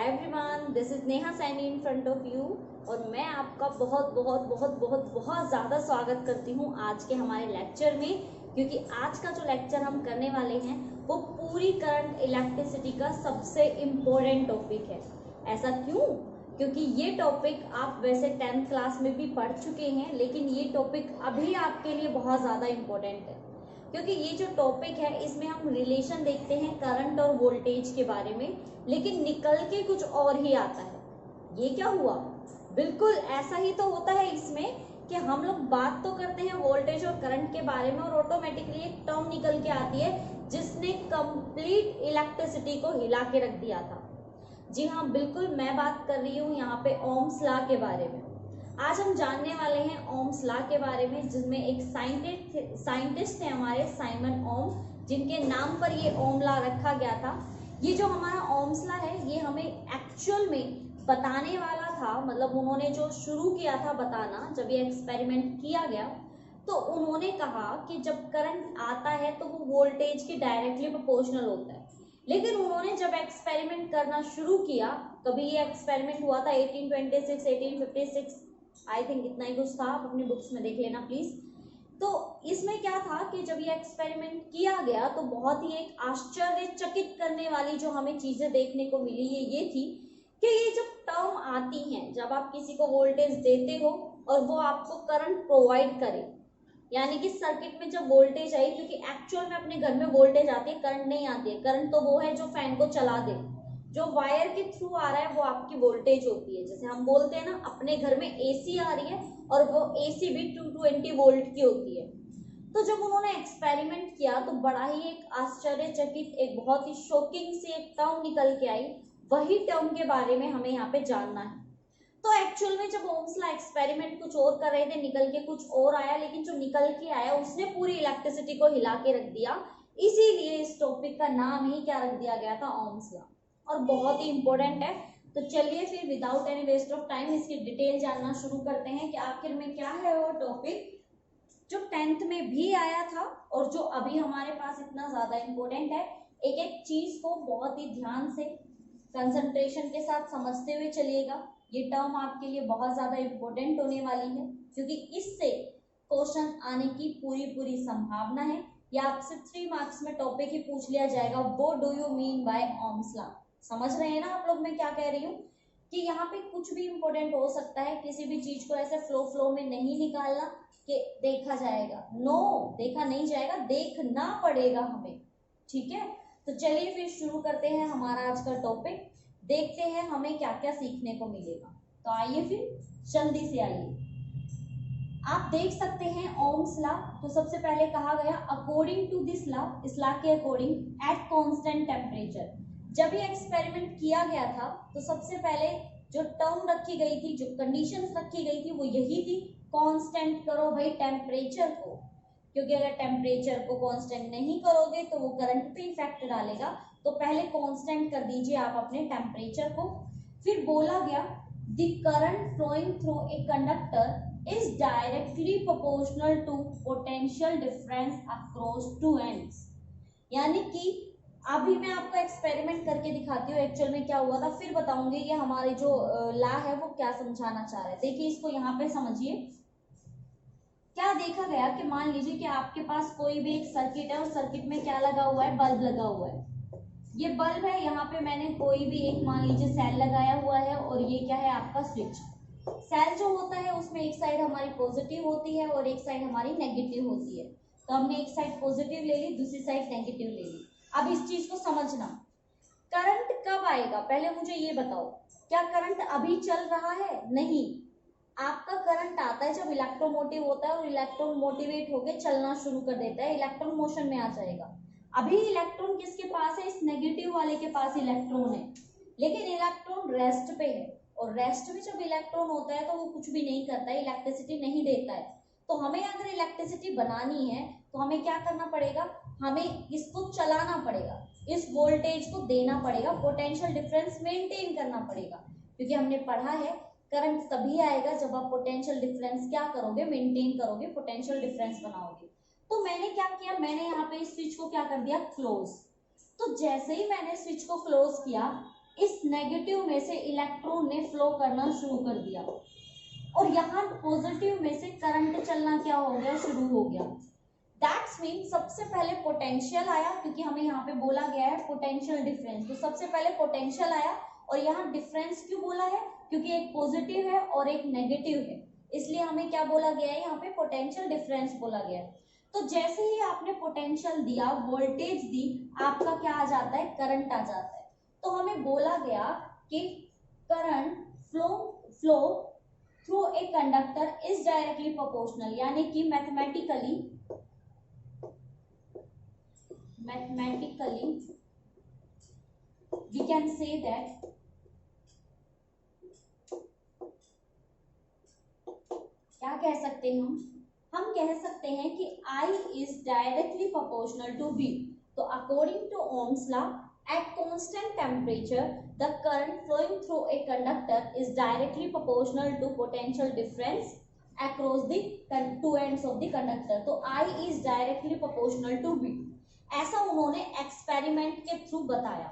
Hi everyone, this is Neha Saini in front of you और मैं आपका बहुत बहुत बहुत बहुत बहुत ज़्यादा स्वागत करती हूँ आज के हमारे लेक्चर में। क्योंकि आज का जो लेक्चर हम करने वाले हैं वो पूरी करंट इलेक्ट्रिसिटी का सबसे इम्पोर्टेंट टॉपिक है। ऐसा क्यों? क्योंकि ये टॉपिक आप वैसे 10th क्लास में भी पढ़ चुके हैं, लेकिन ये टॉपिक अभी आपके लिए बहुत ज़्यादा इम्पोर्टेंट है। क्योंकि ये जो टॉपिक है इसमें हम रिलेशन देखते हैं करंट और वोल्टेज के बारे में, लेकिन निकल के कुछ और ही आता है। ये क्या हुआ? बिल्कुल ऐसा ही तो होता है इसमें कि हम लोग बात तो करते हैं वोल्टेज और करंट के बारे में और ऑटोमेटिकली एक टर्म निकल के आती है जिसने कंप्लीट इलेक्ट्रिसिटी को हिला के रख दिया था। जी हाँ, बिल्कुल मैं बात कर रही हूँ यहाँ पे ओम्स लॉ के बारे में। आज हम जानने वाले हैं ओम्स लॉ के बारे में, जिसमें एक साइंटिस्ट है हमारे साइमन ओम, जिनके नाम पर ये ओम लॉ रखा गया था। ये जो हमारा ओम्स लॉ है ये हमें एक्चुअल में बताने वाला था, मतलब उन्होंने जो शुरू किया था बताना, जब ये एक्सपेरिमेंट किया गया तो उन्होंने कहा कि जब करंट आता है तो वो वोल्टेज के डायरेक्टली प्रोपोर्शनल होता है। लेकिन उन्होंने जब एक्सपेरिमेंट करना शुरू किया, कभी ये एक्सपेरिमेंट हुआ था 1826 1856 आई थिंक, इतना ही कुछ था, आप अपनी बुक्स में देख लेना प्लीज। तो इसमें क्या था कि जब ये एक्सपेरिमेंट किया गया तो बहुत ही एक आश्चर्यचकित करने वाली जो हमें चीजें देखने को मिली ये थी कि ये जब टर्म आती हैं, जब आप किसी को वोल्टेज देते हो और वो आपको करंट प्रोवाइड करे, यानी कि सर्किट में जब वोल्टेज आई, क्योंकि एक्चुअल में अपने घर में वोल्टेज आती है, करंट नहीं आती है। करंट तो वो है जो फैन को चला दे, जो वायर के थ्रू आ रहा है वो आपकी वोल्टेज होती है। जैसे हम बोलते हैं ना, अपने घर में एसी आ रही है और वो एसी भी 220 वोल्ट की होती है। तो जब उन्होंने एक्सपेरिमेंट किया तो बड़ा ही एक आश्चर्यचकित, एक बहुत ही शॉकिंग सी एक टर्म निकल के आई। वही टर्म के बारे में हमें यहाँ पे जानना है। तो एक्चुअल में जब ओम्स लॉ एक्सपेरिमेंट कुछ और कर रहे थे, निकल के कुछ और आया, लेकिन जो निकल के आया उसने पूरी इलेक्ट्रिसिटी को हिला के रख दिया। इसीलिए इस टॉपिक का नाम ही क्या रख दिया गया था? ओम्स लॉ, और बहुत ही इंपॉर्टेंट है। तो चलिए फिर without any waste of time इसकी डिटेल जानना शुरू करते हैं कि आखिर में क्या है वो टॉपिक जो 10th में भी आया था और जो अभी हमारे पास इतना ज्यादा इम्पोर्टेंट है। एक एक चीज को बहुत ही ध्यान से कंसंट्रेशन के साथ समझते हुए चलिएगा। ये टर्म आपके लिए बहुत ज्यादा इम्पोर्टेंट होने वाली है, क्योंकि इससे क्वेश्चन आने की पूरी संभावना है। या आपसे 3 मार्क्स में टॉपिक ही पूछ लिया जाएगा, what do you mean bye Ohm's law. समझ रहे हैं ना आप लोग मैं क्या कह रही हूँ? कि यहाँ पे कुछ भी इम्पोर्टेंट हो सकता है, किसी भी चीज को ऐसे फ्लो में नहीं निकालना कि देखा जाएगा। नो, देखा नहीं जाएगा, देखना पड़ेगा हमें। ठीक है, तो चलिए फिर शुरू करते हैं हमारा आज का टॉपिक। देखते हैं हमें क्या क्या सीखने को मिलेगा। तो आइए फिर जल्दी से आइए, आप देख सकते हैं ओम्स लॉ। तो सबसे पहले कहा गया अकॉर्डिंग टू दिस लॉ, इस लॉ के अकॉर्डिंग एट कांस्टेंट टेम्परेचर। जब ये एक्सपेरिमेंट किया गया था तो सबसे पहले जो टर्म रखी गई थी, जो कंडीशंस रखी गई थी वो यही थी, कांस्टेंट करो भाई टेम्परेचर को, क्योंकि अगर टेम्परेचर को कांस्टेंट नहीं करोगे तो वो करंट पे इफेक्ट डालेगा। तो पहले कांस्टेंट कर दीजिए आप अपने टेम्परेचर को। फिर बोला गया the current flowing through a conductor is directly proportional to potential difference across two ends. यानी कि अभी मैं आपको एक्सपेरिमेंट करके दिखाती हूँ एक्चुअल में क्या हुआ था, फिर बताऊंगी कि हमारे जो लॉ है वो क्या समझाना चाह रहे हैं। देखिए इसको यहाँ पे समझिए। क्या देखा गया कि मान लीजिए कि आपके पास कोई भी एक सर्किट है और सर्किट में क्या लगा हुआ है? बल्ब लगा हुआ है। ये बल्ब है, यहाँ पे मैंने कोई भी एक मान लीजिए सेल लगाया हुआ है और ये क्या है? आपका स्विच। सेल जो होता है उसमें एक साइड हमारी पॉजिटिव होती है और एक साइड हमारी नेगेटिव होती है। तो हमने एक साइड पॉजिटिव ले ली, दूसरी साइड नेगेटिव ले ली। अब इस चीज को समझना, करंट कब आएगा पहले मुझे ये बताओ। क्या करंट अभी चल रहा है? नहीं, आपका करंट आता है जब इलेक्ट्रोमोटिव होता है और इलेक्ट्रॉन मोटिवेट होकर चलना शुरू कर देता है, इलेक्ट्रॉन मोशन में आ जाएगा। अभी इलेक्ट्रॉन किसके पास है? इस नेगेटिव वाले के पास इलेक्ट्रॉन है, लेकिन इलेक्ट्रॉन रेस्ट पे है। और रेस्ट में जब इलेक्ट्रॉन होता है तो वो कुछ भी नहीं करता है, इलेक्ट्रिसिटी नहीं देता है। तो हमें अगर इलेक्ट्रिसिटी बनानी है तो हमें क्या करना पड़ेगा? हमें इसको चलाना पड़ेगा, इस वोल्टेज को देना पड़ेगा, पोटेंशियल डिफरेंस मेंटेन करना पड़ेगा। क्योंकि हमने पढ़ा है करंट तभी आएगा जब आप पोटेंशियल डिफरेंस क्या करोगे? मेंटेन करोगे, पोटेंशियल डिफरेंस बनाओगे। तो मैंने क्या किया? मैंने यहाँ पे इस स्विच को क्या कर दिया? क्लोज। तो जैसे ही मैंने स्विच को क्लोज किया, इस नेगेटिव में से इलेक्ट्रॉन ने फ्लो करना शुरू कर दिया और यहाँ पॉजिटिव में से करंट चलना क्या हो गया, शुरू हो गया। दैट्स मीन सबसे पहले पोटेंशियल आया, क्योंकि हमें यहाँ पे बोला गया है पोटेंशियल डिफरेंस, तो सबसे पहले पोटेंशियल आया। और यहाँ डिफरेंस क्यों बोला है, क्योंकि एक पॉजिटिव है और एक नेगेटिव है, इसलिए हमें क्या बोला गया है, यहाँ पे पोटेंशियल डिफरेंस बोला गया है। तो जैसे ही आपने पोटेंशियल दिया, वोल्टेज दी, आपका क्या आ जाता है, करंट आ जाता है। तो हमें बोला गया कि current flow through a conductor is directly proportional, यानी कि mathematically we can say that क्या कह सकते हैं हम कह सकते हैं कि I is directly proportional to V. तो according to Ohm's law, at constant temperature, the current flowing through a conductor is directly proportional to potential difference across the two ends of the conductor. तो I is directly proportional to V. ऐसा उन्होंने experiment के through बताया।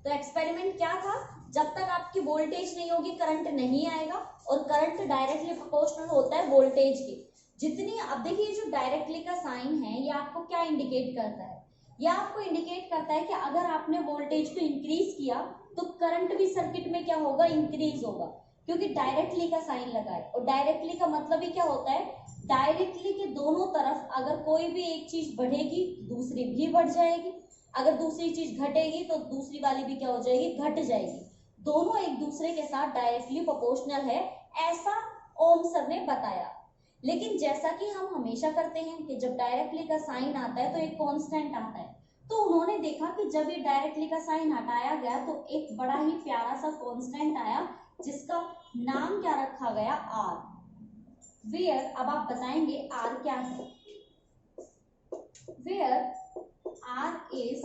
तो experiment क्या था, जब तक आपकी वोल्टेज नहीं होगी करंट नहीं आएगा, और करंट डायरेक्टली प्रोपोर्शनल होता है वोल्टेज की। जितनी, अब देखिए जो डायरेक्टली का साइन है ये आपको क्या इंडिकेट करता है, यह आपको इंडिकेट करता है कि अगर आपने वोल्टेज को इंक्रीज किया तो करंट भी सर्किट में क्या होगा, इंक्रीज होगा, क्योंकि डायरेक्टली का साइन लगा है। और डायरेक्टली का मतलब ही क्या होता है, डायरेक्टली के दोनों तरफ अगर कोई भी एक चीज बढ़ेगी दूसरी भी बढ़ जाएगी, अगर दूसरी चीज घटेगी तो दूसरी वाली भी क्या हो जाएगी, घट जाएगी। दोनों एक दूसरे के साथ डायरेक्टली प्रोपोर्शनल है, ऐसा ओम सर ने बताया। लेकिन जैसा कि हम हमेशा करते हैं कि जब डायरेक्टली का साइन आता है तो एक कांस्टेंट आता है, तो उन्होंने देखा कि जब ये डायरेक्टली का साइन हटाया गया तो एक बड़ा ही प्यारा सा कांस्टेंट आया जिसका नाम क्या रखा गया, आर। वेयर, अब आप बताएंगे आर क्या है, where R is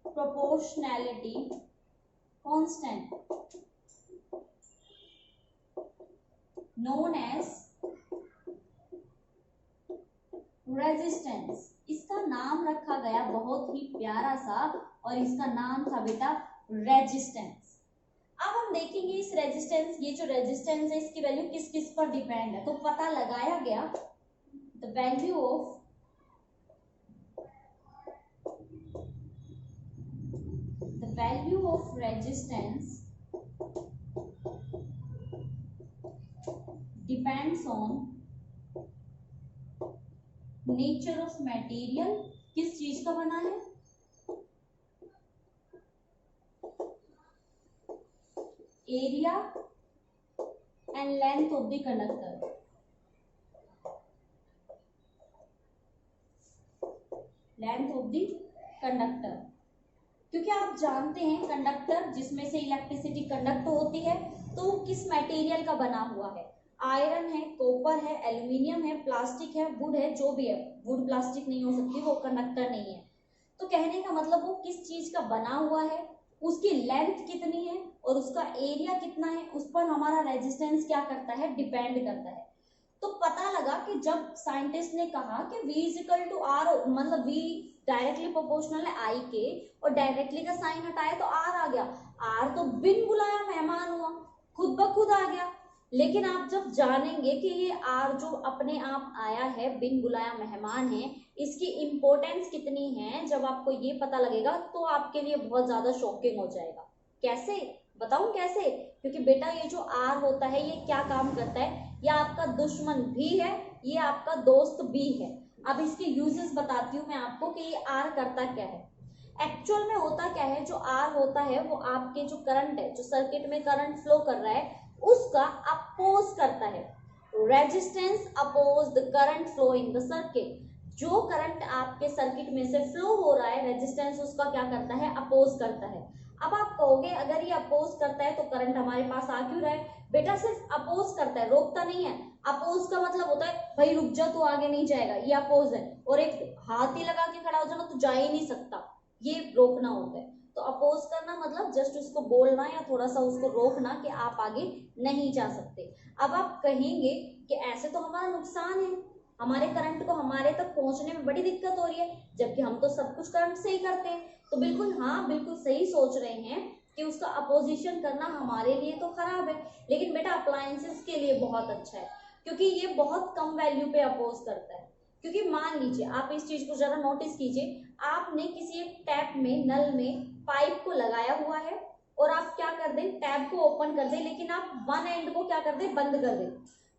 proportionality constant known as resistance. इसका नाम रखा गया बहुत ही प्यारा सा, और इसका नाम था बेटा रेजिस्टेंस। अब हम देखेंगे इस रेजिस्टेंस, ये जो रेजिस्टेंस है इसकी वैल्यू किस किस पर डिपेंड है। तो पता लगाया गया the value of resistance depends on nature of material, किस चीज का बना है, area and length of the conductor. Length of the conductor, क्योंकि आप जानते हैं कंडक्टर जिसमें से इलेक्ट्रिसिटी कंडक्ट होती है तो वो किस मटेरियल का बना हुआ है, आयरन है, कॉपर है, एल्यूमिनियम है, प्लास्टिक है, वुड है, जो भी है। वुड प्लास्टिक नहीं हो सकती, वो कंडक्टर नहीं है। तो कहने का मतलब वो किस चीज का बना हुआ है, उसकी लेंथ कितनी है और उसका एरिया कितना है, उस पर हमारा रेजिस्टेंस क्या करता है, डिपेंड करता है। तो पता लगा कि जब साइंटिस्ट ने कहा कि V is equal to R, मतलब V डायरेक्टली प्रोपोर्शनल है I के, और डायरेक्टली का साइन हटाया तो R आ गया। R तो बिन बुलाया मेहमान हुआ, खुद ब खुद आ गया। लेकिन आप जब जानेंगे कि ये R जो अपने आप आया है, बिन बुलाया मेहमान है, इसकी इम्पोर्टेंस कितनी है, जब आपको ये पता लगेगा तो आपके लिए बहुत ज्यादा शॉकिंग हो जाएगा। कैसे बताऊं कैसे, क्योंकि बेटा ये जो R होता है ये क्या काम करता है, ये आपका दुश्मन भी है, ये आपका दोस्त भी है। अब इसके यूजेस बताती हूँ मैं आपको कि ये R करता क्या है। एक्चुअल में होता क्या है, जो R होता है वो आपके जो करंट है, जो सर्किट में करंट फ्लो कर रहा है उसका अपोज करता है। Resistance oppose the current flow in the circuit. जो करंट आपके सर्किट में से फ्लो हो रहा है, रेजिस्टेंस उसका क्या करता है, अपोज करता है। अब आप कहोगे अगर ये अपोज करता है तो करंट हमारे पास आ क्यों रहा है, बेटा सिर्फ अपोज करता है, रोकता नहीं है। अपोज का मतलब होता है भाई रुक जा, तो आगे नहीं जाएगा, ये अपोज है। और एक हाथ ही लगा के खड़ा हो जाना तो जा ही नहीं सकता, ये रोकना होता है। तो अपोज करना मतलब जस्ट उसको बोलना या थोड़ा सा उसको रोकना कि आप आगे नहीं जा सकते। अब आप कहेंगे कि ऐसे तो हमारा नुकसान है, हमारे करंट को हमारे तक पहुंचने में बड़ी दिक्कत हो रही है, जबकि हम तो सब कुछ करंट से ही करते हैं। तो बिल्कुल हाँ, बिल्कुल सही सोच रहे हैं कि उसका अपोजिशन करना हमारे लिए तो खराब है, लेकिन बेटा अप्लायंसेस के लिए बहुत अच्छा है, क्योंकि ये बहुत कम वैल्यू पे अपोज करता है। क्योंकि मान लीजिए, आप इस चीज को जरा नोटिस कीजिए, आपने किसी एक टैप में, नल में पाइप को लगाया हुआ है और आप क्या कर दें, टैप को ओपन कर दें, लेकिन आप वन एंड को क्या कर दें, बंद कर दें,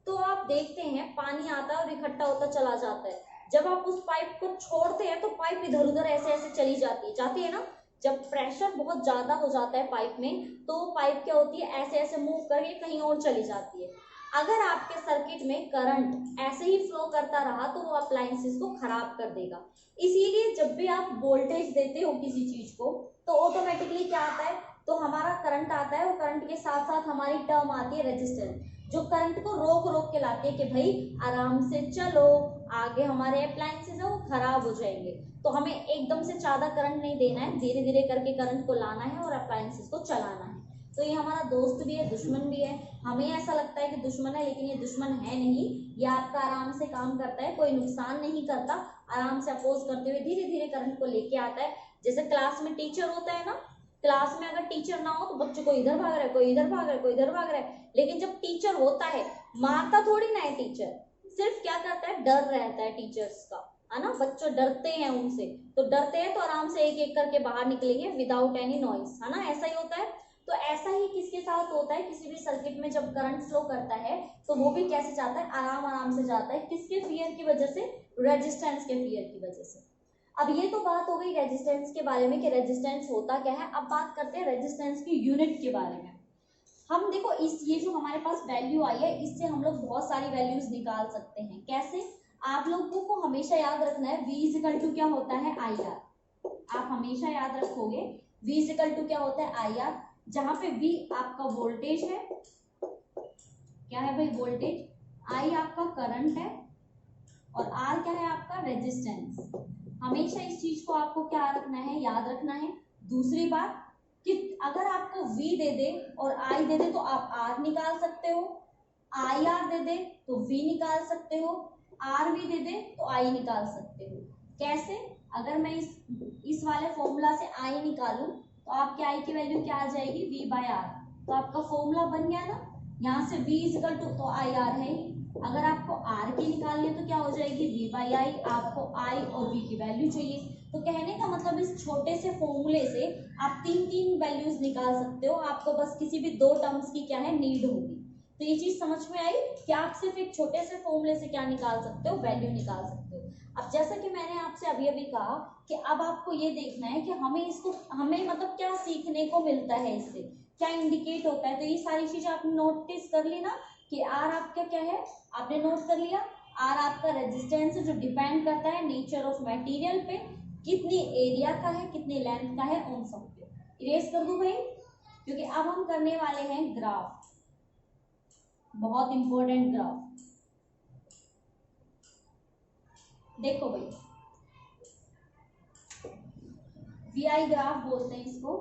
तो आप देखते हैं पानी आता है और इकट्ठा होता चला जाता है। जब आप उस पाइप को छोड़ते हैं तो पाइप इधर उधर ऐसे ऐसे चली जाती है ना। जब प्रेशर बहुत ज्यादा हो जाता है पाइप में, तो पाइप क्या होती है, ऐसे ऐसे मूव करके कहीं और चली जाती है। अगर आपके सर्किट में करंट ऐसे ही फ्लो करता रहा तो वो अप्लायंसेस को खराब कर देगा। इसीलिए जब भी आप वोल्टेज देते हो किसी चीज को, तो ऑटोमेटिकली क्या आता है, तो हमारा करंट आता है, और करंट के साथ साथ हमारी टर्म आती है रेजिस्टेंस, जो करंट को रोक रोक के लाती है कि भाई आराम से चलो, आगे हमारे अप्लायंसेस है वो खराब हो जाएंगे। तो हमें एकदम से ज्यादा करंट नहीं देना है, धीरे धीरे करके करंट को लाना है और अप्लायंसेस को चलाना है। तो ये हमारा दोस्त भी है, दुश्मन भी है। हमें ऐसा लगता है कि दुश्मन है, लेकिन ये दुश्मन है नहीं, ये आपका आराम से काम करता है, कोई नुकसान नहीं करता, आराम से अपोज करते हुए धीरे धीरे करंट को लेके आता है। जैसे क्लास में टीचर होता है ना, क्लास में अगर टीचर ना हो तो बच्चे को इधर भाग रहा है, कोई इधर भाग रहा है, कोई इधर भाग रहा है, लेकिन जब टीचर होता है, मारता थोड़ी ना है टीचर, सिर्फ क्या करता है, डर रहता है टीचर्स का, है ना। बच्चे डरते हैं उनसे, तो डरते हैं तो आराम से एक एक करके बाहर निकलेंगे विदाउट एनी नॉइस, है ना, ऐसा ही होता है। तो ऐसा ही किसके साथ होता है, किसी भी सर्किट में जब करंट फ्लो करता है तो वो भी कैसे जाता है, आराम आराम से जाता है। किसके फियर की वजह से, रेजिस्टेंस के फियर की वजह से। अब ये तो बात हो गई रेजिस्टेंस के बारे में कि रेजिस्टेंस होता क्या है। अब बात करते हैं रेजिस्टेंस की यूनिट के बारे में। हम देखो, इस ये जो हमारे पास वैल्यू आई है, इससे हम लोग बहुत सारी वैल्यूज निकाल सकते हैं। कैसे, आप लोगों को हमेशा याद रखना है V इक्वल टू क्या होता है, IR। आप हमेशा याद रखोगे V इक्वल टू क्या होता है, IR, जहां पे V आपका वोल्टेज है, क्या है भाई, वोल्टेज, I आपका करंट है, और R क्या है आपका, रेजिस्टेंस। हमेशा इस चीज को आपको क्या रखना है, याद रखना है। दूसरी बात कि अगर आपको V दे दे और I दे दे तो आप R निकाल सकते हो, IR दे दे तो V निकाल सकते हो, RV दे दे तो I निकाल सकते हो। कैसे, अगर मैं इस वाले फॉर्मूला से I निकालूं तो आपके I की वैल्यू क्या आ जाएगी, V/R। तो आपका फॉर्मूला बन गया ना, यहाँ से V इक्वल टू तो IR है ही। अगर आपको R की निकालनी है तो क्या हो जाएगी, V/I। आपको I और V की वैल्यू चाहिए। तो कहने का मतलब इस छोटे से फॉर्मूले से आप तीन तीन वैल्यूज निकाल सकते हो। आपको बस किसी भी दो टर्म्स की क्या है, नीड होगी। तो ये चीज समझ में आई कि आप सिर्फ एक छोटे से फॉर्मूले से क्या निकाल सकते हो, वैल्यू निकाल सकते हो। अब जैसा कि मैंने आपसे अभी अभी कहा कि अब आपको ये देखना है कि हमें मतलब क्या सीखने को मिलता है, इससे क्या इंडिकेट होता है। तो ये सारी चीजें आपने नोटिस कर ली ना कि R आपका क्या है, आपने नोट कर लिया। R आपका रेजिस्टेंस है, जो डिपेंड करता है नेचर ऑफ मटेरियल पे, कितनी एरिया का है, कितनी लेंथ का है, उन सब पे। इरेज कर दूं भाई, क्योंकि अब हम करने वाले हैं ग्राफ, बहुत इंपॉर्टेंट ग्राफ। देखो भाई, VI ग्राफ बोलते हैं इसको।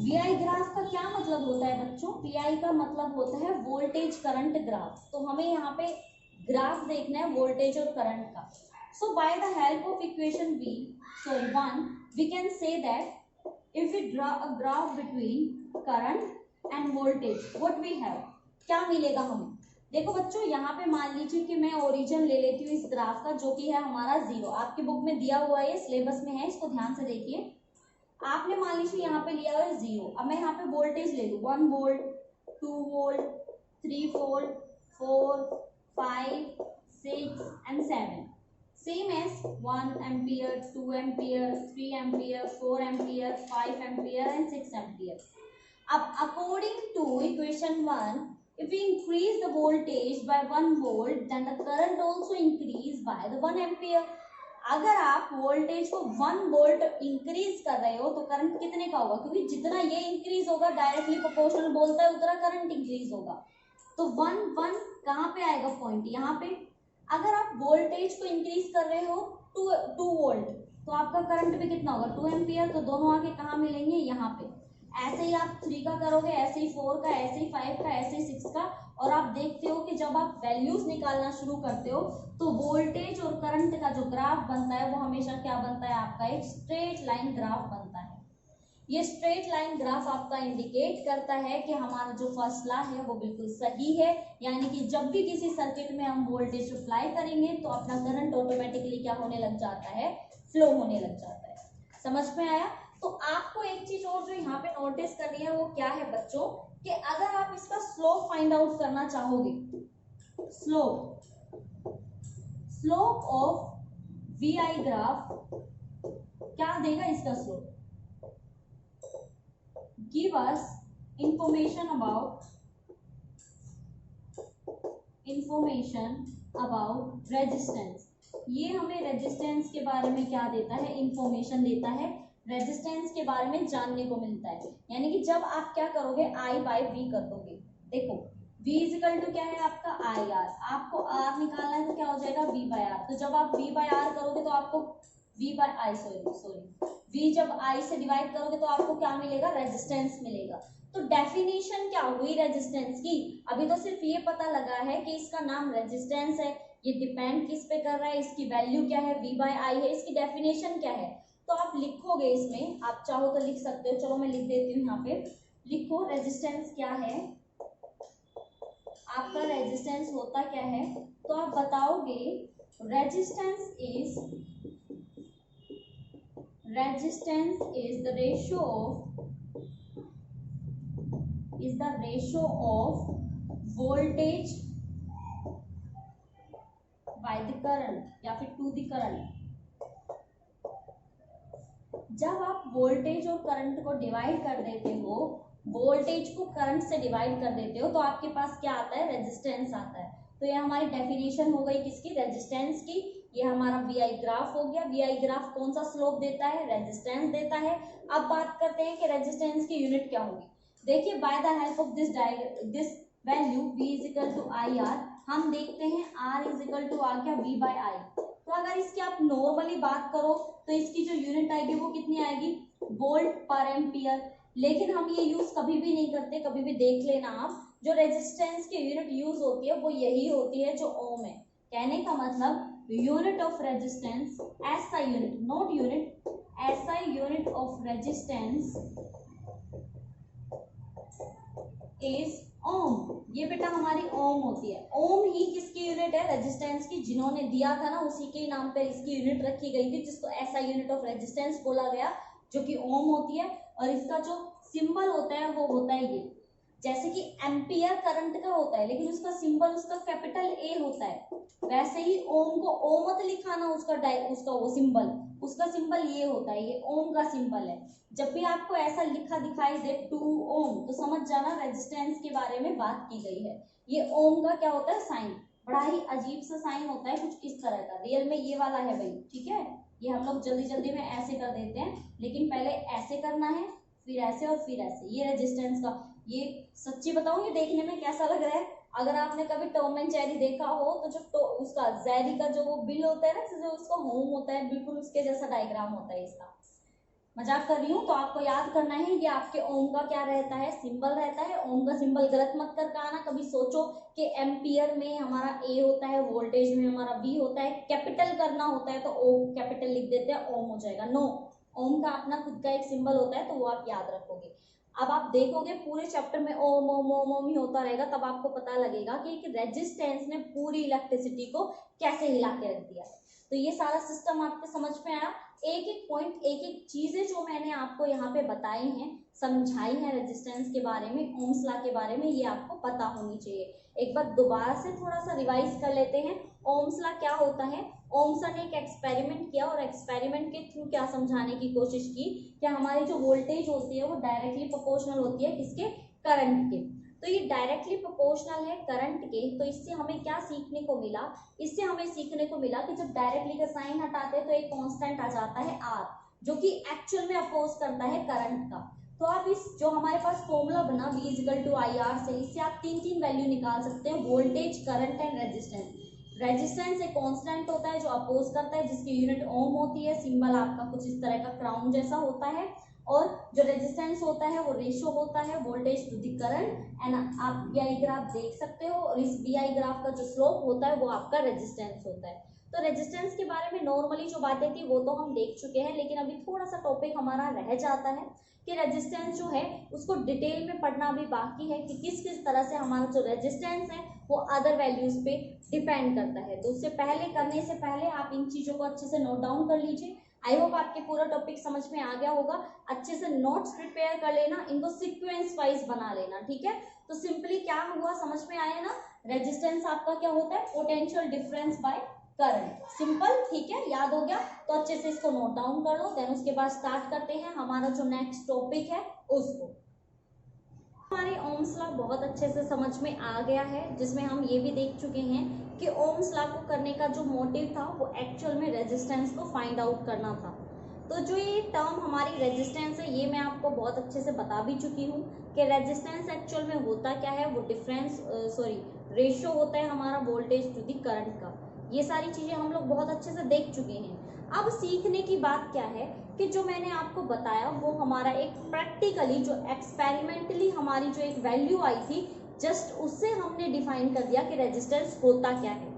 VI ग्राफ का क्या मतलब होता है बच्चों, VI का मतलब होता है वोल्टेज करंट ग्राफ। तो हमें यहाँ पे ग्राफ देखना है वोल्टेज और करंट का। So by the help of equation V, so 1, we can say that if we draw a graph between current and voltage, what we have, क्या मिलेगा हमें। देखो बच्चों, यहाँ पे मान लीजिए कि मैं ओरिजिन ले लेती हूँ इस ग्राफ का, जो कि है हमारा 0। आपकी बुक में दिया हुआ है, सिलेबस में है, इसको ध्यान से देखिए। आपने मान लीजिए यहाँ पे लिया हुआ है 0। अब मैं यहाँ पे वोल्टेज ले लूँ, 1 volt, 2 volt, 3 volt, 4, 5, 6 and 7, same as 1 ampere, 2 ampere, 3 ampere, 4 ampere, 5 ampere and 6 ampere. अब according to equation 1, if we increase the voltage by 1 volt, then the current also increase by the 1 ampere. अगर आप voltage को 1 volt increase कर रहे हो तो current कितने का होगा, क्योंकि जितना ये इंक्रीज होगा डायरेक्टली प्रोपोर्शनल बोलता है उतना करंट इंक्रीज होगा। तो 1 1 कहाँ पे आएगा पॉइंट, यहाँ पे। अगर आप वोल्टेज को इंक्रीज कर रहे हो 2 वोल्ट, तो आपका करंट भी कितना होगा, 2 एम्पियर। तो दोनों आके कहाँ मिलेंगे, यहाँ पे। ऐसे ही आप 3 का करोगे, ऐसे ही 4 का, ऐसे ही 5 का, ऐसे ही 6 का। और आप देखते हो कि जब आप वैल्यूज निकालना शुरू करते हो तो वोल्टेज और करंट का जो ग्राफ बनता है वो हमेशा क्या बनता है, आपका एक स्ट्रेट लाइन ग्राफ बनता है। ये स्ट्रेट लाइन ग्राफ आपका इंडिकेट करता है कि हमारा जो फर्स्ट लॉ है वो बिल्कुल सही है, यानी कि जब भी किसी सर्किट में हम वोल्टेज अप्लाई करेंगे तो अपना करंट ऑटोमेटिकली क्या होने लग जाता है, फ्लो होने लग जाता है। समझ में आया? तो आपको एक चीज और जो यहाँ पे नोटिस करनी है वो क्या है बच्चों, कि अगर आप इसका स्लोप फाइंड आउट करना चाहोगे, slope of V I graph क्या देगा इसका slope, give us information about resistance. ये हमें रेजिस्टेंस के बारे में क्या देता है, इंफॉर्मेशन देता है, रेजिस्टेंस के बारे में जानने को मिलता है। यानी कि जब आप क्या करोगे, I बाई V कर दोगे। देखो V इजिकल टू क्या है आपका आई आर, आपको R निकालना है तो क्या हो जाएगा V बाई आर। तो जब आप V बाई आर करोगे तो आपको V बाई आई V जब I से डिवाइड करोगे तो आपको क्या मिलेगा, रेजिस्टेंस मिलेगा। तो डेफिनेशन क्या हुई रेजिस्टेंस की, अभी तो सिर्फ ये पता लगा है कि इसका नाम रेजिस्टेंस है, ये डिपेंड किस पे कर रहा है, इसकी वैल्यू क्या है, V बाई आई है, इसकी डेफिनेशन क्या है। तो आप लिखोगे इसमें, आप चाहो तो लिख सकते हो, चलो मैं लिख देती हूँ यहाँ पे, लिखो रेजिस्टेंस क्या है, आपका रेजिस्टेंस होता क्या है। तो आप बताओगे resistance is the ratio of voltage by the current या फिर टू द करंट। जब आप वोल्टेज और करंट को डिवाइड कर देते हो, वोल्टेज को करंट से डिवाइड कर देते हो तो आपके पास क्या आता है, रेजिस्टेंस आता है। तो ये हमारी डेफिनेशन हो गई किसकी, रेजिस्टेंस की। ये हमारा वी आई ग्राफ हो गया। वी आई ग्राफ कौन सा स्लोप देता है, रेजिस्टेंस देता है। अब बात करते हैं कि रेजिस्टेंस की यूनिट क्या होगी। देखिए by the help of this value V is equal to I R, हम देखते हैं R इज इक्वल टू आ गया V बाई आई। तो अगर इसकी आप नॉर्मली बात करो तो इसकी जो यूनिट आएगी वो कितनी आएगी, वोल्ट पर एम्पियर। लेकिन हम ये यूज कभी भी नहीं करते, कभी भी देख लेना आप, जो रेजिस्टेंस की यूनिट यूज होती है वो यही होती है जो ओम है। कहने का मतलब यूनिट ऑफ रेजिस्टेंस, ऐसा यूनिट, नॉट यूनिट, ऐसा यूनिट ऑफ रेजिस्टेंस इज ओम। ये बेटा हमारी ओम होती है। ओम ही किसकी यूनिट है, रेजिस्टेंस की। जिन्होंने दिया था ना उसी के नाम पे इसकी यूनिट रखी गई थी, जिसको ऐसा यूनिट ऑफ रेजिस्टेंस बोला गया, जो कि ओम होती है। और इसका जो सिंबल होता है वो होता है ये, जैसे कि एम्पियर करंट का होता है लेकिन उसका सिंबल उसका कैपिटल ए होता है, वैसे ही ओम को ओ मत लिखाना, उसका वो सिंबल, उसका सिंबल ये होता है, ये ओम का सिंबल है। जब भी आपको ऐसा लिखा दिखाई दे 2 ओम तो समझ जाना रेजिस्टेंस के बारे में बात की गई है। ये ओम का क्या होता है, साइन, बड़ा ही अजीब सा साइन होता है, कुछ इस तरह का। रियल में ये वाला है भाई, ठीक है। ये हम लोग जल्दी जल्दी में ऐसे कर देते हैं, लेकिन पहले ऐसे करना है, फिर ऐसे और फिर ऐसे। ये रेजिस्टेंस का, ये सच्ची बताऊं ये देखने में कैसा लग रहा है, अगर आपने कभी टॉम एंड जेरी देखा हो तो जो उसका जेरी का जो वो बिल होता है ना, जो उसका होम होता है, बिल्कुल उसके जैसा डायग्राम होता है इसका। मजाक कर रही हूँ। तो आपको याद करना है ये आपके ओम का क्या रहता है, सिंबल रहता है। ओम का सिंबल गलत मत करके आना कभी। सोचो कि एम्पियर में हमारा ए होता है, वोल्टेज में हमारा बी होता है, कैपिटल करना होता है तो ओ कैपिटल लिख देते हैं, ओम हो जाएगा। नो, ओम का अपना खुद का एक सिंबल होता है, तो वो आप याद रखोगे। अब आप देखोगे पूरे चैप्टर में ओम ओम ओम ओम ही होता रहेगा, तब आपको पता लगेगा कि एक रेजिस्टेंस ने पूरी इलेक्ट्रिसिटी को कैसे हिला के रख दिया। तो ये सारा सिस्टम आपको समझ में आया। एक एक पॉइंट, एक एक चीजें जो मैंने आपको यहाँ पे बताई हैं, समझाई हैं रेजिस्टेंस के बारे में, ओम्स लॉ के बारे में, ये आपको पता होनी चाहिए। एक बार दोबारा से थोड़ा सा रिवाइज कर लेते हैं। ओम्स लॉ क्या होता है। ओम्स ने एक एक्सपेरिमेंट किया और एक्सपेरिमेंट के थ्रू क्या समझाने की कोशिश की कि हमारी जो वोल्टेज होती है वो डायरेक्टली प्रोपोर्शनल होती है किसके, करंट के। तो ये डायरेक्टली प्रोपोर्शनल है करंट के। तो इससे हमें क्या सीखने को मिला, इससे हमें सीखने को मिला कि जब डायरेक्टली का साइन हटाते हैं तो एक कांस्टेंट आ जाता है आर, जो कि एक्चुअल में अपोज करता है करंट का। तो आप इस जो हमारे पास फॉर्मूला बना V equal to I R से, इससे आप तीन वैल्यू निकाल सकते हैं, voltage, current and resistance. Resistance एक कांस्टेंट होता है जो अपोज करता है, जिसकी यूनिट ओम होती है, सिंबल आपका कुछ इस तरह का क्राउन जैसा होता है। और जो रेजिस्टेंस होता है वो रेशियो होता है voltage to the current. And आप बीआई ग्राफ देख सकते हो, और इस बीआई ग्राफ का जो स्लोप होता है वो आपका रेजिस्टेंस होता है। तो रेजिस्टेंस के बारे में नॉर्मली जो बातें थी वो तो हम देख चुके हैं, लेकिन अभी थोड़ा सा टॉपिक हमारा रह जाता है कि रेजिस्टेंस जो है उसको डिटेल में पढ़ना भी बाकी है कि किस किस तरह से हमारा जो रेजिस्टेंस है वो अदर वैल्यूज पे डिपेंड करता है। तो उससे पहले करने से पहले आप इन चीजों को अच्छे से नोट डाउन कर लीजिए। आई होप आपके पूरा टॉपिक समझ में आ गया होगा। अच्छे से नोट्स प्रिपेयर कर लेना, इनको सीक्वेंस वाइज बना लेना, ठीक है। तो सिंपली क्या हुआ, समझ में आया ना, रेजिस्टेंस आपका क्या होता है, potential difference by current, simple, ठीक है, याद हो गया। तो अच्छे से इसको नोट डाउन कर लो। देन उसके बाद स्टार्ट करते हैं हमारा जो नेक्स्ट टॉपिक है उसको। हमारे ओम्स लॉ बहुत अच्छे से समझ में आ गया है, जिसमें हम ये भी देख चुके हैं कि ओम्स लॉ को करने का जो मोटिव था वो एक्चुअल में रेजिस्टेंस को फाइंड आउट करना था। तो जो ये टर्म हमारी रेजिस्टेंस है ये मैं आपको बहुत अच्छे से बता भी चुकी हूँ कि रेजिस्टेंस एक्चुअल में होता क्या है, वो डिफरेंस रेशियो होता है हमारा वोल्टेज टू द करंट का। ये सारी चीजें हम लोग बहुत अच्छे से देख चुके हैं। अब सीखने की बात क्या है कि जो मैंने आपको बताया वो हमारा एक प्रैक्टिकली जो एक्सपेरिमेंटली हमारी जो एक वैल्यू आई थी, जस्ट उससे हमने डिफाइन कर दिया कि रेजिस्टेंस होता क्या है।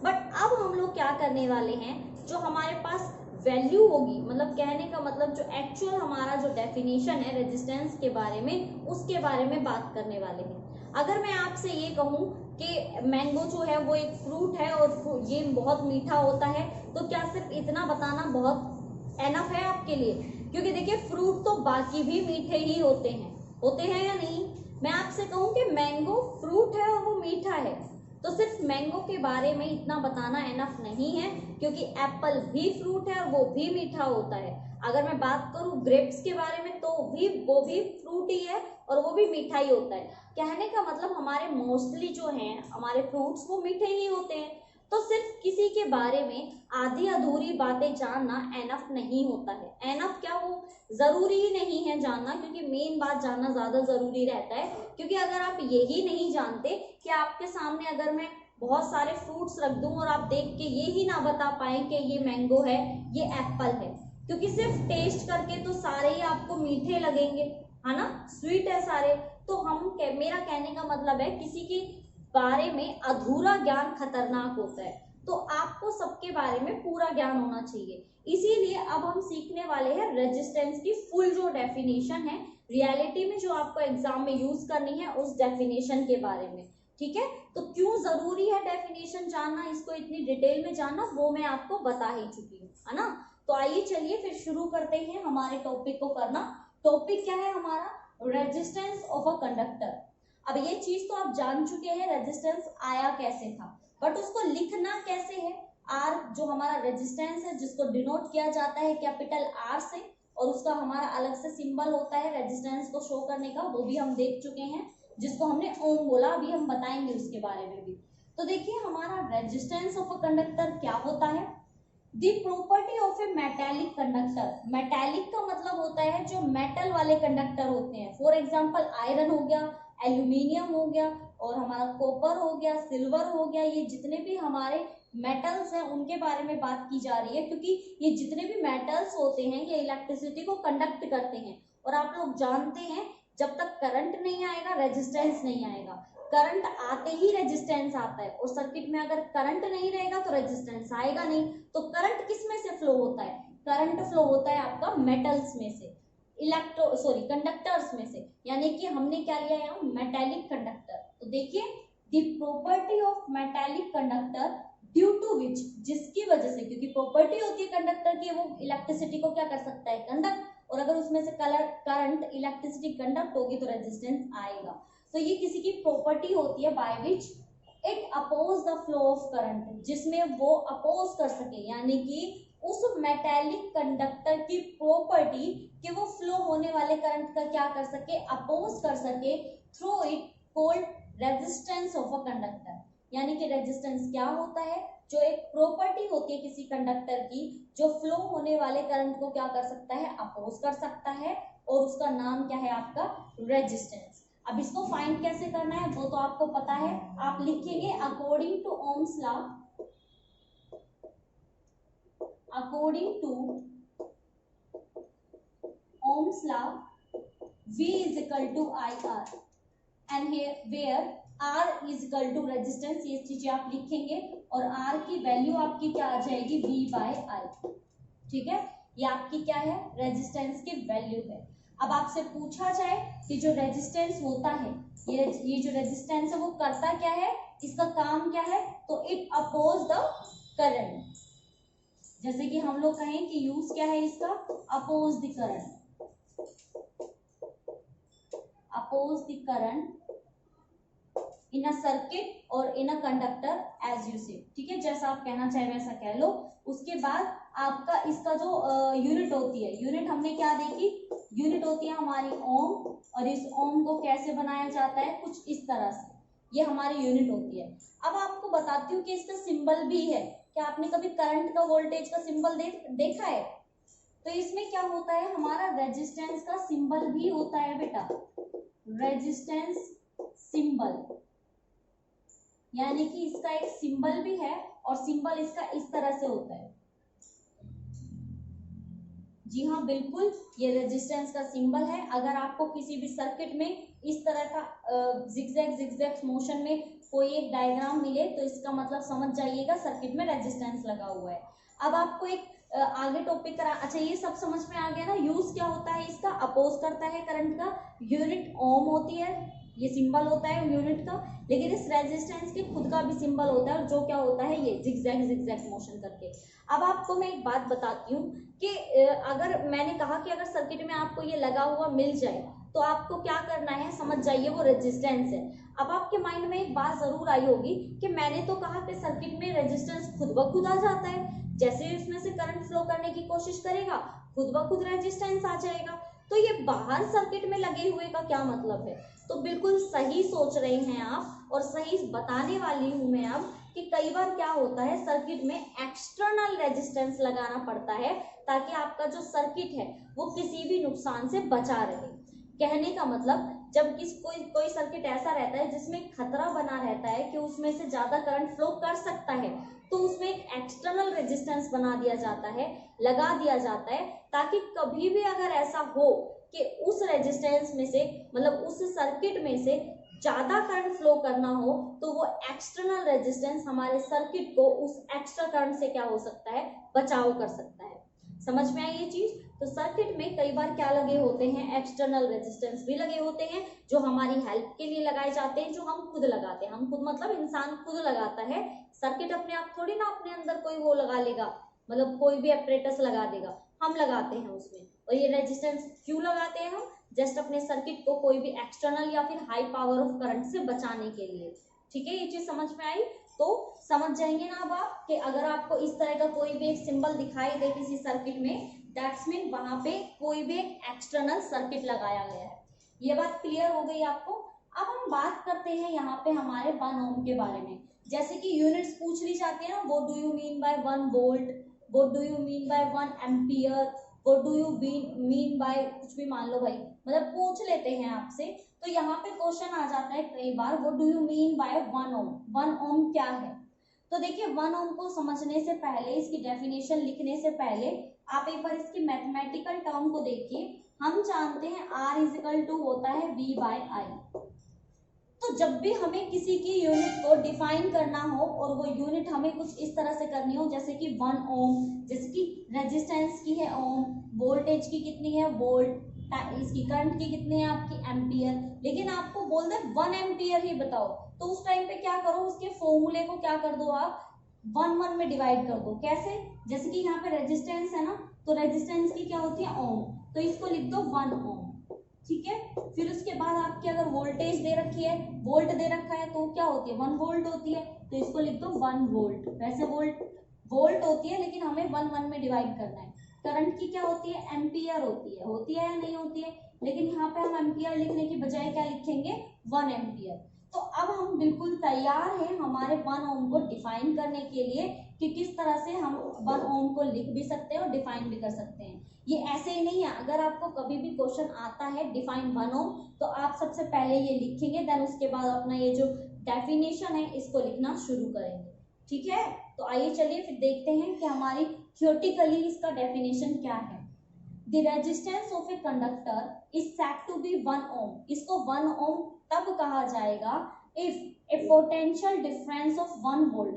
बट अब हम लोग क्या करने वाले हैं, जो हमारे पास वैल्यू होगी, मतलब कहने का मतलब जो एक्चुअल हमारा जो डेफिनेशन है रेजिस्टेंस के बारे में, उसके बारे में बात करने वाले हैं। अगर मैं आपसे ये कहूँ कि मैंगो जो है वो एक फ्रूट है और ये बहुत मीठा होता है, तो क्या सिर्फ इतना बताना बहुत एनफ है आपके लिए? क्योंकि देखिए फ्रूट तो बाकी भी मीठे ही होते हैं या नहीं? मैं आपसे कहूँ कि मैंगो फ्रूट है और वो मीठा है, तो सिर्फ मैंगो के बारे में इतना बताना एनफ नहीं है, क्योंकि एप्पल भी फ्रूट है और वो भी मीठा होता है। अगर मैं बात करूं ग्रेप्स के बारे में तो वो भी फ्रूट ही है और वो भी मीठा ही होता है। कहने का मतलब हमारे मोस्टली जो हैं हमारे फ्रूट्स वो मीठे ही होते हैं। तो सिर्फ किसी के बारे में आधी अधूरी बातें जानना एनफ नहीं होता है। एनफ क्या, वो जरूरी ही नहीं है जानना, क्योंकि मेन बात जानना ज्यादा जरूरी रहता है। क्योंकि अगर आप यही नहीं जानते कि आपके सामने अगर मैं बहुत सारे फ्रूट्स रख दूं और आप देख के ये ही ना बता पाए कि ये मैंगो है, ये एप्पल है, क्योंकि सिर्फ टेस्ट करके तो सारे ही आपको मीठे लगेंगे, है ना, स्वीट है सारे। तो मेरा कहने का मतलब है किसी के बारे में अधूरा ज्ञान खतरनाक होता है, तो आपको सबके बारे में पूरा ज्ञान होना चाहिए। इसीलिए अब हम सीखने वाले हैं रेजिस्टेंस की फुल जो डेफिनेशन है रियलिटी में जो आपको एग्जाम में यूज करनी है उस डेफिनेशन के बारे में, ठीक है। तो क्यों जरूरी है डेफिनेशन जानना, इसको इतनी डिटेल में जानना, वो मैं आपको बता ही चुकी हूँ, है ना। तो आइए चलिए फिर शुरू करते हैं हमारे टॉपिक को करना। टॉपिक क्या है हमारा, रेजिस्टेंस ऑफ अ कंडक्टर। अब ये चीज तो आप जान चुके हैं रेजिस्टेंस आया कैसे था, बट उसको लिखना कैसे है। आर जो हमारा रेजिस्टेंस है जिसको डिनोट किया जाता है कैपिटल आर से, और उसका हमारा अलग से सिंबल होता है रेजिस्टेंस को शो करने का, वो भी हम देख चुके हैं, जिसको हमने ओम बोला, अभी हम बताएंगे उसके बारे में भी। तो देखिए हमारा रेजिस्टेंस ऑफ अ कंडक्टर क्या होता है, दी property of A metallic conductor. Metallic का मतलब होता है जो मेटल वाले कंडक्टर होते हैं, फॉर एग्जाम्पल आयरन हो गया, एल्यूमिनियम हो गया, और हमारा कॉपर हो गया, सिल्वर हो गया, ये जितने भी हमारे मेटल्स हैं उनके बारे में बात की जा रही है, क्योंकि ये जितने भी मेटल्स होते हैं ये इलेक्ट्रिसिटी को कंडक्ट करते हैं। और आप लोग जानते हैं जब तक करंट नहीं आएगा रेजिस्टेंस नहीं आएगा, करंट आते ही रेजिस्टेंस आता है, और सर्किट में अगर करंट नहीं रहेगा तो रेजिस्टेंस आएगा नहीं। तो करंट किस में से फ्लो होता है, करंट फ्लो होता है आपका मेटल्स में से, कंडक्टर्स में से, यानी कि हमने क्या लिया यहाँ मेटेलिक कंडक्टर। तो देखिए the property of metallic conductor due to which, जिसकी वजह से, क्योंकि प्रॉपर्टी होती है कंडक्टर की वो इलेक्ट्रिसिटी को क्या कर सकता है, कंडक्ट, और अगर उसमें से करंट इलेक्ट्रिसिटी कंडक्ट होगी तो रेजिस्टेंस आएगा। तो ये किसी की प्रॉपर्टी होती है by which it oppose the flow of current, जिसमें वो अपोज कर सके, यानी कि उस मेटेलिक कंडक्टर की प्रॉपर्टी कि वो फ्लो होने वाले करंट का क्या कर सके, अपोज कर सके, through it called resistance of a conductor. यानी कि रेजिस्टेंस क्या होता है, जो एक प्रॉपर्टी होती है किसी कंडक्टर की जो फ्लो होने वाले करंट को क्या कर सकता है, अपोज कर सकता है, और उसका नाम क्या है आपका रेजिस्टेंस। अब इसको फाइंड कैसे करना है वो तो आपको पता है, आप लिखेंगे according to Ohm's law, according to Ohm's law, V is equal to IR, and here where R is equal to resistance, ये चीजें आप लिखेंगे और R की वैल्यू आपकी क्या आ जाएगी, V by I। ठीक है, ये आपकी क्या है, रेजिस्टेंस की वैल्यू है। अब आपसे पूछा जाए कि जो रेजिस्टेंस होता है, ये जो रेजिस्टेंस है वो करता क्या है, इसका काम क्या है, तो इट अपोज द करंट। जैसे कि हम लोग कहें कि यूज क्या है इसका, oppose the current, oppose the current in a circuit और in a conductor as you say. ठीक है, जैसा आप कहना चाहे वैसा कह लो। उसके बाद आपका इसका जो यूनिट होती है, यूनिट हमने क्या देखी, यूनिट होती है हमारी ओम, और इस ओम को कैसे बनाया जाता है, कुछ इस तरह से, ये हमारी यूनिट होती है। अब आपको बताती हूँ कि इसका सिंबल भी है। क्या आपने कभी करंट का, वोल्टेज का सिंबल देखा है? तो इसमें क्या होता है, हमारा रेजिस्टेंस का सिंबल भी होता है बेटा, रेजिस्टेंस सिंबल, यानी कि इसका एक सिंबल भी है और सिंबल इसका इस तरह से होता है। जी हाँ, बिल्कुल, ये रेजिस्टेंस का सिंबल है। अगर आपको किसी भी सर्किट में इस तरह का जिगजैग मोशन में कोई एक डायग्राम मिले तो इसका मतलब समझ जाइएगा सर्किट में रेजिस्टेंस लगा हुआ है। अब आपको एक आगे टॉपिक करा, अच्छा ये सब समझ में आ गया ना। यूज क्या होता है इसका, अपोज करता है करंट का, यूनिट ओम होती है, ये सिंबल होता है यूनिट का। लेकिन इस रेजिस्टेंस के खुद का भी सिंबल होता है, और जो क्या होता है, ये जिगजैग मोशन करके। अब आपको मैं एक बात बताती हूँ कि अगर मैंने कहा कि अगर सर्किट में आपको ये लगा हुआ मिल जाए तो आपको क्या करना है, समझ जाइए वो रेजिस्टेंस है। अब आपके माइंड में एक बात जरूर आई होगी कि मैंने तो कहा कि सर्किट में रेजिस्टेंस खुद ब खुद आ जाता है, जैसे इसमें से करंट फ्लो करने की कोशिश करेगा खुद ब खुद रेजिस्टेंस आ जाएगा, तो ये बाहर सर्किट में लगे हुए का क्या मतलब है। तो बिल्कुल सही सोच रहे हैं आप, और सही बताने वाली हूं मैं अब कि कई बार क्या होता है, सर्किट में एक्सटर्नल रेजिस्टेंस लगाना पड़ता है ताकि आपका जो सर्किट है वो किसी भी नुकसान से बचा रहे। कहने का मतलब, जब कोई सर्किट ऐसा रहता है जिसमें खतरा बना रहता है कि उसमें से ज्यादा करंट फ्लो कर सकता है, तो उसमें एक एक्सटर्नल रेजिस्टेंस बना दिया जाता है, लगा दिया जाता है, ताकि कभी भी अगर ऐसा हो कि उस रेजिस्टेंस में से, मतलब उस सर्किट में से ज्यादा करंट फ्लो करना हो, तो वो एक्सटर्नल रेजिस्टेंस हमारे सर्किट को उस एक्स्ट्रा करंट से क्या हो सकता है, बचाव कर सकता है। समझ में आई ये चीज? तो सर्किट में कई बार क्या लगे होते हैं, एक्सटर्नल रेजिस्टेंस भी लगे होते हैं जो हमारी हेल्प के लिए लगाए जाते हैं, जो हम खुद लगाते हैं। हम खुद मतलब इंसान खुद लगाता है, सर्किट अपने आप थोड़ी ना अपने अंदर कोई वो लगा लेगा, मतलब कोई भी अपरेटस लगा देगा, हम लगाते हैं उसमें। और ये रेजिस्टेंस क्यों लगाते हैं हम, जस्ट अपने सर्किट को कोई भी एक्सटर्नल या फिर हाई पावर ऑफ करंट से बचाने के लिए। ठीक है, ये चीज समझ में आई? तो समझ जाएंगे ना अब आप कि अगर आपको इस तरह का कोई भी एक सिंबल दिखाई दे किसी सर्किट में, दैट्स मीन वहां पे कोई भी एक एक्सटर्नल सर्किट लगाया गया है। ये बात क्लियर हो गई आपको? अब हम बात करते हैं यहाँ पे हमारे 1 ओम के बारे में। जैसे कि यूनिट्स पूछ ली जाती है ना, what do you mean by 1 volt, what do you mean by 1 ampere, what do you mean bye कुछ भी मान लो भाई, मतलब पूछ लेते हैं आपसे। तो यहाँ पे क्वेश्चन आ जाता है कई बार, what do you mean by 1 ohm, 1 ohm क्या है। तो देखिए 1 ओम को समझने से पहले, इसकी डेफिनेशन लिखने से पहले आप एक बार इसकी मैथमेटिकल टर्म को देखिए। हम जानते हैं R इज इक्वल टू होता है V बाय I। तो जब भी हमें किसी की यूनिट को डिफाइन करना हो और वो यूनिट हमें कुछ इस तरह से करनी हो, जैसे कि 1 ओम, जैसे कि रेजिस्टेंस की है ओम, वोल्टेज की कितनी है वोल्ट, इसकी करंट की कितनी है आपकी एम्पियर, लेकिन आपको बोल दे 1 एम्पियर ही बताओ, तो उस टाइम पे क्या करो, उसके फॉर्मूले को क्या कर दो आप, 1 में डिवाइड कर दो। कैसे? जैसे कि यहाँ पे रेजिस्टेंस है ना, तो रेजिस्टेंस की क्या होती है ओम, तो इसको लिख दो 1 ओम। ठीक है, फिर उसके बाद आपकी अगर वोल्टेज दे रखी है, वोल्ट दे रखा है, तो क्या होती है 1 वोल्ट होती है, तो इसको लिख दो 1 वोल्ट। वैसे वोल्ट होती है, लेकिन हमें 1 में डिवाइड करना है। करंट की क्या होती है, एम्पियर होती है या नहीं होती है, लेकिन यहाँ पे हम एम्पियर लिखने की बजाय क्या लिखेंगे, 1 एम्पियर। तो अब हम बिल्कुल तैयार हैं हमारे 1 ओम को डिफाइन करने के लिए कि किस तरह से हम 1 ओम को लिख भी सकते हैं और डिफाइन भी कर सकते हैं। ये ऐसे ही नहीं है, अगर आपको कभी भी क्वेश्चन आता है डिफाइन 1 ओम, तो आप सबसे पहले ये लिखेंगे, देन उसके बाद अपना ये जो डेफिनेशन है इसको लिखना शुरू करेंगे। ठीक है, तो आइए चलिए फिर देखते हैं कि हमारी थ्योरेटिकली इसका डेफिनेशन क्या है। The resistance of a conductor is said to be 1 ohm. इसको 1 ओम तब कहा जाएगा if a potential difference of 1 volt,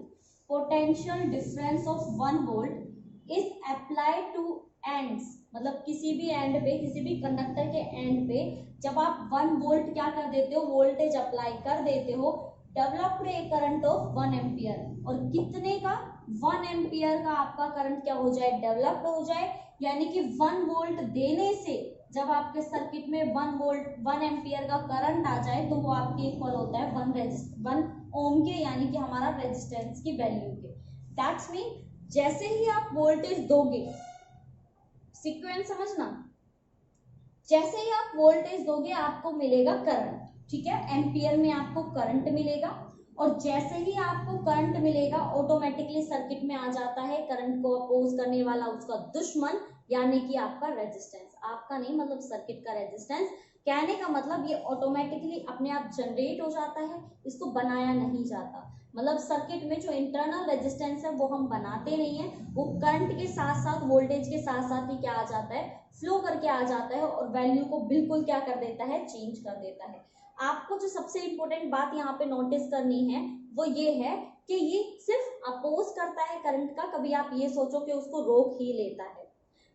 potential difference of 1 volt is applied to ends, मतलब किसी भी एंड पे, किसी भी कंडक्टर के एंड पे जब आप 1 वोल्ट क्या कर देते हो, वोल्टेज अप्लाई कर देते हो, developed A current of 1 ampere. और कितने का, 1 एम्पियर का आपका करंट क्या हो जाए, डेवलप्ड हो जाए। यानी कि 1 वोल्ट देने से जब आपके सर्किट में 1 एम्पियर का करंट आ जाए तो वो आपके इक्वल होता है 1 ओम के, यानी कि हमारा रेजिस्टेंस की वैल्यू के। दैट्स मीन जैसे ही आप वोल्टेज दोगे, सीक्वेंस समझना, जैसे ही आप वोल्टेज दोगे आपको मिलेगा करंट, ठीक है, एम्पियर में आपको करंट मिलेगा। और जैसे ही आपको करंट मिलेगा ऑटोमेटिकली सर्किट में आ जाता है करंट को अपोज करने वाला उसका दुश्मन, यानी कि आपका रेजिस्टेंस, आपका नहीं मतलब सर्किट का रेजिस्टेंस। कहने का मतलब ये ऑटोमेटिकली अपने आप जनरेट हो जाता है, इसको बनाया नहीं जाता। मतलब सर्किट में जो इंटरनल रेजिस्टेंस है वो हम बनाते नहीं है, वो करंट के साथ साथ वोल्टेज के साथ साथ ही क्या आ जाता है, फ्लो करके आ जाता है और वैल्यू को बिल्कुल क्या कर देता है, चेंज कर देता है। आपको जो सबसे इंपॉर्टेंट बात यहाँ पे नोटिस करनी है वो ये है कि ये सिर्फ अपोज करता है करंट का, कभी आप ये सोचो कि उसको रोक ही लेता है,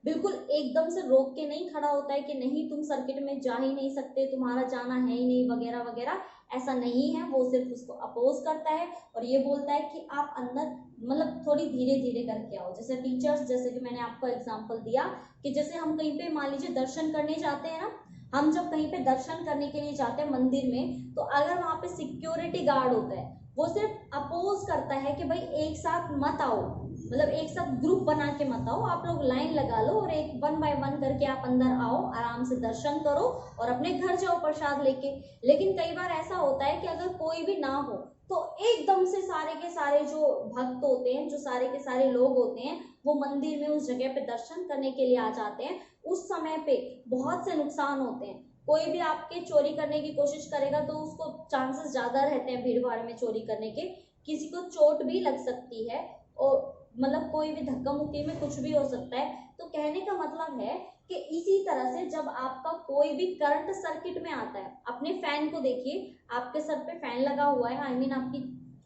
बिल्कुल एकदम से रोक के नहीं खड़ा होता है कि नहीं तुम सर्किट में जा ही नहीं सकते, तुम्हारा जाना है ही नहीं वगैरह वगैरह, ऐसा नहीं है। वो सिर्फ उसको अपोज करता है और ये बोलता है कि आप अंदर मतलब थोड़ी धीरे धीरे करके आओ। जैसे टीचर्स, जैसे कि मैंने आपको एग्जांपल दिया कि जैसे हम कहीं पे मान लीजिए दर्शन करने जाते हैं ना, हम जब कहीं पे दर्शन करने के लिए जाते हैं मंदिर में, तो अगर वहां पे सिक्योरिटी गार्ड होता है वो सिर्फ अपोज करता है कि भाई एक साथ मत आओ, मतलब एक साथ ग्रुप बना के मत आओ, आप लोग लाइन लगा लो और एक 1 बाय 1 करके आप अंदर आओ, आराम से दर्शन करो और अपने घर जाओ प्रसाद लेके। लेकिन कई बार ऐसा होता है कि अगर कोई भी ना हो तो एकदम से सारे के सारे जो भक्त होते हैं, जो सारे के सारे लोग होते हैं, वो मंदिर में उस जगह पे दर्शन करने के लिए आ जाते हैं। उस समय पे बहुत से नुकसान होते हैं, कोई भी आपके चोरी करने की कोशिश करेगा तो उसको चांसेस ज्यादा रहते हैं भीड़ भाड़ में चोरी करने के, किसी को चोट भी लग सकती है और मतलब कोई भी धक्का मुक्की में कुछ भी हो सकता है। तो कहने का मतलब है कि इसी तरह से जब आपका कोई भी करंट सर्किट में आता है, अपने फैन को देखिए, आपके सर पे फैन लगा हुआ है, आई मीन आपकी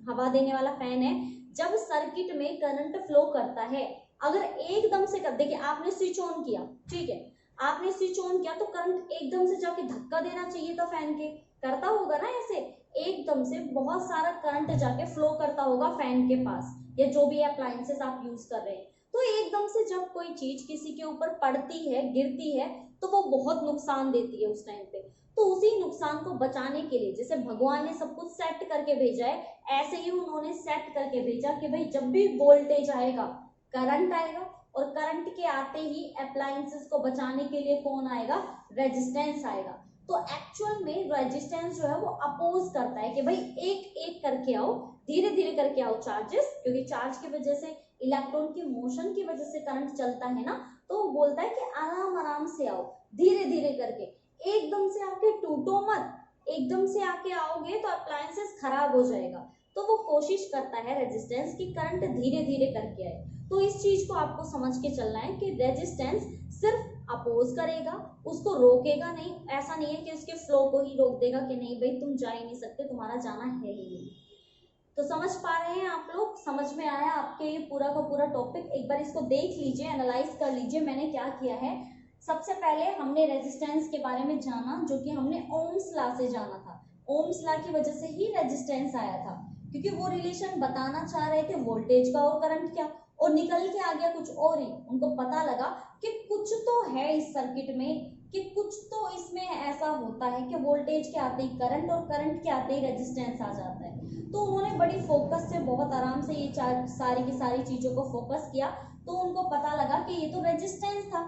हवा देने वाला फैन है, जब सर्किट में करंट फ्लो करता है, अगर एकदम से कर देखिए आपने स्विच ऑन किया, ठीक है, आपने स्विच ऑन किया तो करंट एकदम से जाके धक्का देना चाहिए था फैन के, करता होगा ना ऐसे, एकदम से बहुत सारा करंट जाके फ्लो करता होगा फैन के पास या जो भी अप्लायंसेस आप यूज कर रहे हैं। तो एकदम से जब कोई चीज किसी के ऊपर पड़ती है, गिरती है, तो वो बहुत नुकसान देती है उस टाइम पे। तो उसी नुकसान को बचाने के लिए जैसे भगवान ने सब कुछ सेट करके भेजा है, ऐसे ही उन्होंने सेट करके भेजा कि भाई जब भी वोल्टेज आएगा करंट आएगा, और करंट के आते ही अप्लायंसेस को बचाने के लिए कौन आएगा, रेजिस्टेंस आएगा। तो एक्चुअल में रेजिस्टेंस जो है वो अपोज करता है कि भाई एक एक करके आओ, धीरे धीरे करके आओ चार्जेस, क्योंकि चार्ज की वजह से, इलेक्ट्रॉन की मोशन की वजह से करंट चलता है ना, तो वो बोलता है कि आराम आराम से आओ, धीरे धीरे करके, एकदम से आके टूटो मत, एकदम से आके आओगे तो अप्लायंसेस खराब हो जाएगा। तो वो कोशिश करता है रेजिस्टेंस की करंट धीरे धीरे करके आए। तो इस चीज को आपको समझ के चलना है कि रेजिस्टेंस सिर्फ अपोज करेगा, उसको रोकेगा नहीं। ऐसा नहीं है कि उसके फ्लो को ही रोक देगा कि नहीं भाई तुम जा ही नहीं सकते, तुम्हारा जाना है ही नहीं। तो समझ पा रहे हैं आप लोग, समझ में आया आपके ये पूरा का पूरा टॉपिक? एक बार इसको देख लीजिए, एनालाइज कर लीजिए मैंने क्या किया है। सबसे पहले हमने रेजिस्टेंस के बारे में जाना, जो कि हमने ओम्स लॉ से जाना था। ओम्स लॉ की वजह से ही रेजिस्टेंस आया था, क्योंकि वो रिलेशन बताना चाह रहे थे वोल्टेज का और करंट क्या, और निकल के आ गया कुछ और ही। उनको पता लगा कि कुछ तो है इस सर्किट में, कि कुछ तो इसमें ऐसा होता है कि वोल्टेज के आते ही करंट और करंट के आते ही रेजिस्टेंस आ जाता है। तो उन्होंने बड़ी फोकस से, बहुत आराम से ये सारी की सारी चीजों को फोकस किया, तो उनको पता लगा कि ये तो रेजिस्टेंस था।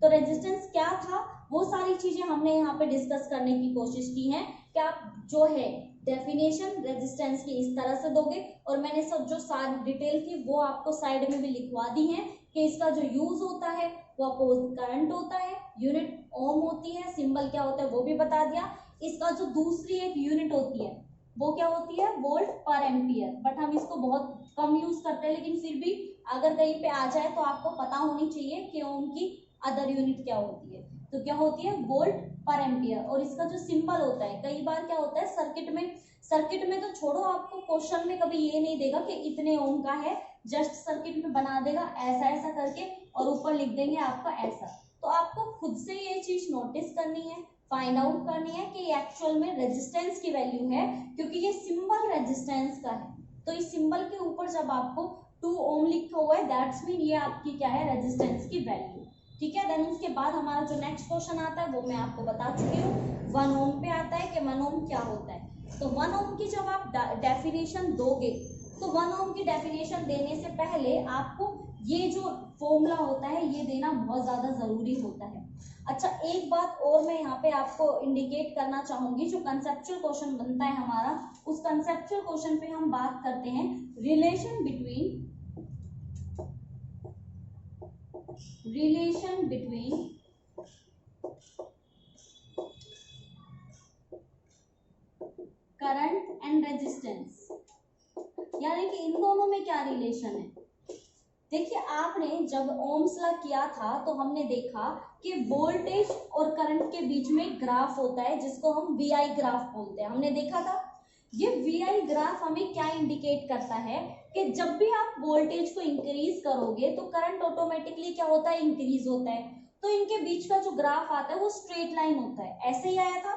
तो रेजिस्टेंस क्या था, वो सारी चीजें हमने यहाँ पे डिस्कस करने की कोशिश की है। कि आप जो है डेफिनेशन रेजिस्टेंस की इस तरह से दोगे, और मैंने सब जो सारी डिटेल थी वो आपको साइड में भी लिखवा दी है कि इसका जो यूज होता है वो अपोज करंट होता है, यूनिट ओम होती है, सिंबल क्या होता है वो भी बता दिया। इसका जो दूसरी एक यूनिट होती है वो क्या होती है, वोल्ट पर एम्पियर, बट हम इसको बहुत कम यूज करते हैं, लेकिन फिर भी अगर कहीं पे आ जाए तो आपको पता होनी चाहिए कि ओम की अदर यूनिट क्या होती है, तो क्या होती है वोल्ट पर एम्पियर। और इसका जो सिंबल होता है, कई बार क्या होता है सर्किट में तो छोड़ो, आपको क्वेश्चन में कभी ये नहीं देगा कि इतने ओम का है, जस्ट सर्किट में बना देगा ऐसा ऐसा करके और ऊपर लिख देंगे आपका ऐसा। तो आपको खुद से ये चीज नोटिस करनी है, फाइंड आउट करनी है कि एक्चुअल में रेजिस्टेंस की वैल्यू है, क्योंकि ये सिंबल रेजिस्टेंस का है। तो इस सिंबल के ऊपर जब आपको 2 ओम लिखा हुआ है, दैट्स मीन ये आपकी क्या है, रेजिस्टेंस की वैल्यू। ठीक है, देन उसके बाद हमारा जो नेक्स्ट क्वेश्चन आता है वो मैं आपको बता चुकी हूँ, 1 ओम पे आता है कि 1 ओम क्या होता है। तो 1 ओम की जब आप डेफिनेशन दोगे, तो 1 ओम की डेफिनेशन देने से पहले आपको ये जो फॉर्मूला होता है ये देना बहुत ज्यादा जरूरी होता है। अच्छा, एक बात और मैं यहाँ पे आपको इंडिकेट करना चाहूंगी, जो कंसेप्चुअल क्वेश्चन बनता है हमारा, उस कंसेप्चुअल क्वेश्चन पे हम बात करते हैं relation between current and resistance, यानी कि इन दोनों में क्या रिलेशन है। देखिए, आपने जब ओम्स लॉ किया था तो हमने देखा कि वोल्टेज और करंट के बीच में ग्राफ होता है जिसको हम वीआई ग्राफ बोलते हैं, हमने देखा था। ये वीआई ग्राफ हमें क्या इंडिकेट करता है कि जब भी आप वोल्टेज को इंक्रीज करोगे तो करंट ऑटोमेटिकली क्या होता है, इंक्रीज होता है। तो इनके बीच का जो ग्राफ आता है वो स्ट्रेट लाइन होता है, ऐसे ही आया था।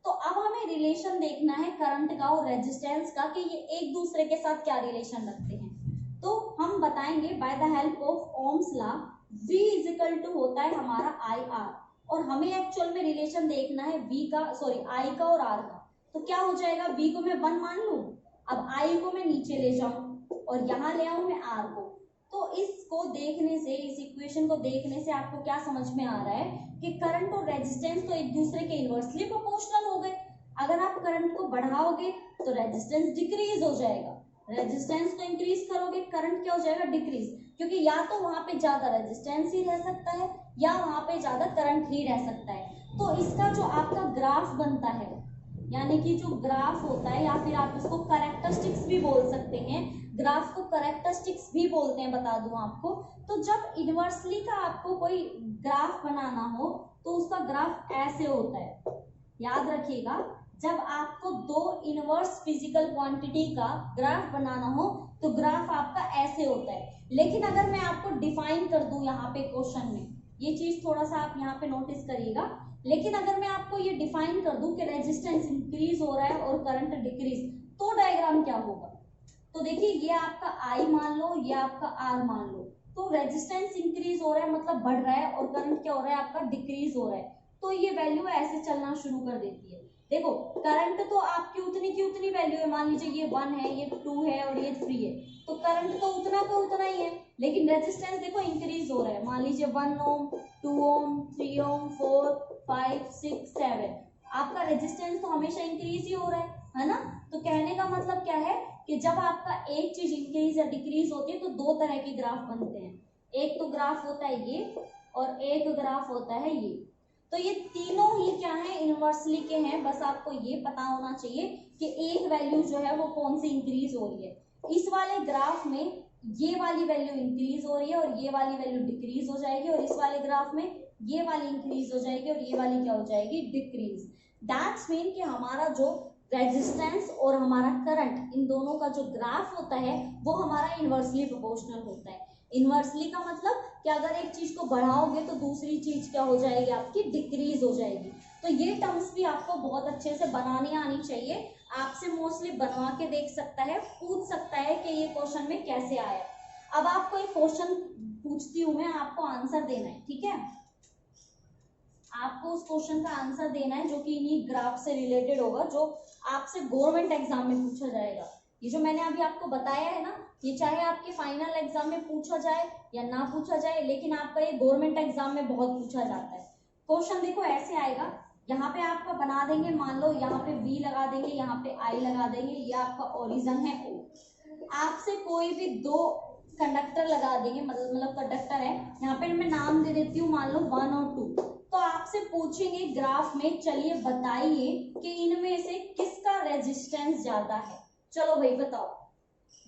तो अब हमें रिलेशन देखना है करंट का और रेजिस्टेंस का कि ये एक दूसरे के साथ क्या रिलेशन रखते हैं। तो हम बताएंगे by the help of Ohm's law, V is equal to होता है हमारा IR, और हमें एक्चुअल में रिलेशन देखना है I का और R का। तो क्या हो जाएगा, V को मैं 1 मान लूं, अब I को मैं नीचे ले जाऊं और यहाँ ले आऊं मैं R को। तो इसको देखने से, इस इक्वेशन को देखने से आपको क्या समझ में आ रहा है कि करंट और रेजिस्टेंस तो एक दूसरे के इनवर्सली प्रोपोर्शनल हो गए। अगर आप करंट को बढ़ाओगे तो रेजिस्टेंस डिक्रीज हो जाएगा, रेजिस्टेंस को इंक्रीज करोगे करंट क्या हो जाएगा, डिक्रीज, क्योंकि या तो वहां पे ज्यादा रेजिस्टेंस ही रह सकता है या वहां पे ज्यादा करंट ही रह सकता है। तो इसका जो आपका ग्राफ बनता है, यानी कि जो ग्राफ होता है, या फिर आप इसको कैरेक्टरिस्टिक्स भी बोल सकते हैं, ग्राफ को कैरेक्टरिस्टिक्स भी बोलते हैं, बता दूं आपको। तो जब इनवर्सली का आपको कोई ग्राफ बनाना हो तो उसका ग्राफ ऐसे होता है, याद रखिएगा। जब आपको 2 इनवर्स फिजिकल क्वांटिटी का ग्राफ बनाना हो तो ग्राफ आपका ऐसे होता है। लेकिन अगर मैं आपको डिफाइन कर दूं यहाँ पे क्वेश्चन में, ये चीज थोड़ा सा आप यहाँ पे नोटिस करिएगा, लेकिन अगर मैं आपको ये डिफाइन कर दूं कि रेजिस्टेंस इंक्रीज हो रहा है और करंट डिक्रीज, तो डायग्राम क्या होगा। तो देखिए, ये आपका I मान लो, ये आपका R मान लो, तो रेजिस्टेंस इंक्रीज हो रहा है मतलब बढ़ रहा है, और करंट क्या हो रहा है आपका, डिक्रीज हो रहा है। तो ये वैल्यू ऐसे चलना शुरू कर देती है। देखो, करंट तो आपकी उतनी की उतनी वैल्यू है, मान लीजिए ये 1 है, ये 2 है और ये 3 है, तो करंट तो उतना ही है। लेकिन रेजिस्टेंस देखो इंक्रीज हो रहा है, मान लीजिए 1 ओम, 2 ओम, 3 ओम, 4, 5, 6, 7, आपका रेजिस्टेंस तो हमेशा इंक्रीज ही हो रहा है ना। तो कहने का मतलब क्या है कि जब आपका एक चीज इंक्रीज या डिक्रीज होती है तो 2 तरह के ग्राफ बनते हैं, एक तो ग्राफ होता है ये और एक ग्राफ होता है ये। तो ये तीनों ही क्या है, इनवर्सली के हैं। बस आपको ये पता होना चाहिए कि एक वैल्यू जो है वो कौन सी इंक्रीज हो रही है। इस वाले ग्राफ में ये वाली वैल्यू इंक्रीज हो रही है और ये वाली वैल्यू डिक्रीज हो जाएगी, और इस वाले ग्राफ में ये वाली इंक्रीज हो जाएगी और ये वाली क्या हो जाएगी, डिक्रीज। दैट्स मीन कि हमारा जो रेजिस्टेंस और हमारा करंट, इन दोनों का जो ग्राफ होता है वो हमारा इनवर्सली प्रोपोर्शनल होता है। इनवर्सली का मतलब कि अगर एक चीज को बढ़ाओगे तो दूसरी चीज क्या हो जाएगी, आपकी डिक्रीज हो जाएगी। तो ये टर्म्स भी आपको बहुत अच्छे से बनानी आनी चाहिए। आपसे मोस्टली बनवा के देख सकता है, पूछ सकता है कि ये क्वेश्चन में कैसे आया। अब आपको एक क्वेश्चन पूछती हूँ मैं, आपको आंसर देना है, ठीक है। आपको उस क्वेश्चन का आंसर देना है जो कि इन्हीं ग्राफ से रिलेटेड होगा, जो आपसे गवर्नमेंट एग्जाम में पूछा जाएगा। ये जो मैंने अभी आपको बताया है ना, ये चाहे आपके फाइनल एग्जाम में पूछा जाए या ना पूछा जाए, लेकिन आपका ये गवर्नमेंट एग्जाम में बहुत पूछा जाता है। क्वेश्चन देखो ऐसे आएगा, यहाँ पे आपका बना देंगे, मान लो यहाँ पे V लगा देंगे, यहाँ पे I लगा देंगे, ये आपका ओरिजिन है O। आपसे कोई भी 2 कंडक्टर लगा देंगे, मतलब कंडक्टर है, यहाँ पे मैं नाम दे देती हूँ, मान लो 1 और 2। तो आपसे पूछेंगे ग्राफ में, चलिए बताइए कि इनमें से किसका रेजिस्टेंस ज्यादा है। चलो भाई बताओ,